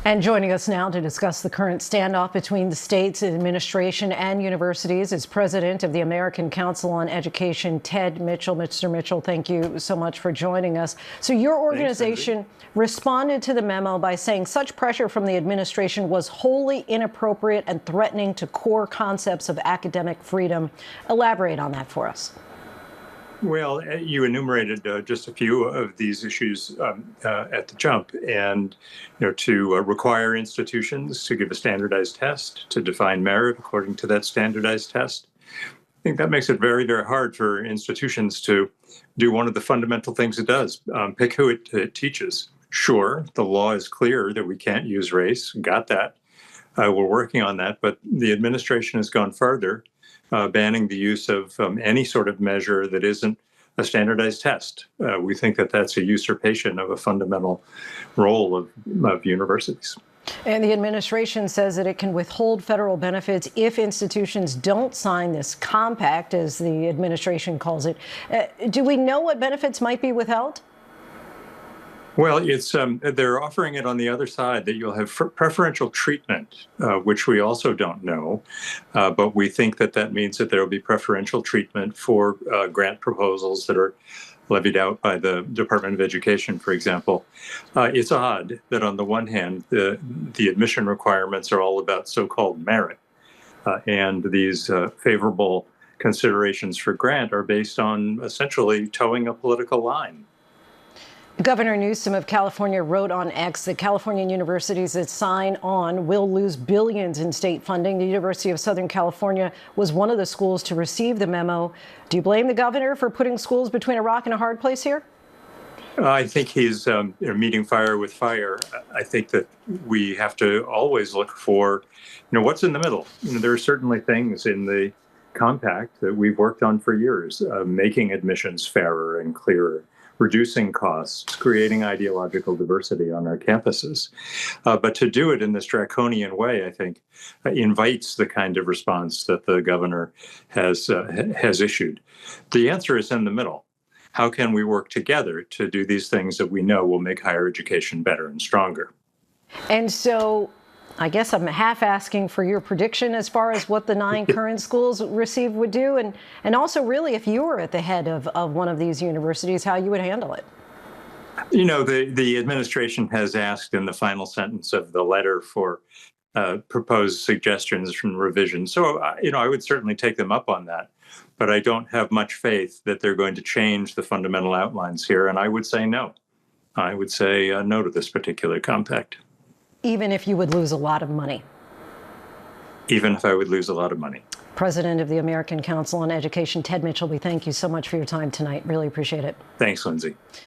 And joining us now to discuss the current standoff between the state's administration and universities is President of the American Council on Education, Ted Mitchell. Mr. Mitchell, thank you so much for joining us. So your organization responded to the memo by saying such pressure from the administration was wholly inappropriate and threatening to core concepts of academic freedom. Elaborate on that for us. Well, you enumerated just a few of these issues at the jump, and to require institutions to give a standardized test, to define merit according to that standardized test. I think that makes it very, very hard for institutions to do one of the fundamental things it does, pick who it teaches. Sure, the law is clear that we can't use race, got that. We're working on that, but the administration has gone further, banning the use of any sort of measure that isn't a standardized test. We think that that's a usurpation of a fundamental role of universities. And the administration says that it can withhold federal benefits if institutions don't sign this compact, as the administration calls it. Do we know what benefits might be withheld? Well, it's they're offering it on the other side, that you'll have preferential treatment, which we also don't know. But we think that that means that there will be preferential treatment for grant proposals that are levied out by the Department of Education, for example. It's odd that on the one hand, the admission requirements are all about so-called merit. And these favorable considerations for grant are based on essentially towing a political line. Governor Newsom of California wrote on X that Californian universities that sign on will lose billions in state funding. The University of Southern California was one of the schools to receive the memo. Do you blame the governor for putting schools between a rock and a hard place here? I think he's meeting fire with fire. I think that we have to always look for, what's in the middle. There are certainly things in the compact that we've worked on for years, making admissions fairer and clearer, reducing costs, creating ideological diversity on our campuses. But to do it in this draconian way, I think, invites the kind of response that the governor has issued. The answer is in the middle. How can we work together to do these things that we know will make higher education better and stronger? And so I guess I'm half asking for your prediction as far as what the 9 current schools received would do, and also really if you were at the head of one of these universities, how you would handle it. The administration has asked in the final sentence of the letter for proposed suggestions from revision. So, I would certainly take them up on that, but I don't have much faith that they're going to change the fundamental outlines here, and I would say no. I would say no to this particular compact. Even if you would lose a lot of money? Even if I would lose a lot of money. President of the American Council on Education, Ted Mitchell, we thank you so much for your time tonight. Really appreciate it. Thanks, Linsey.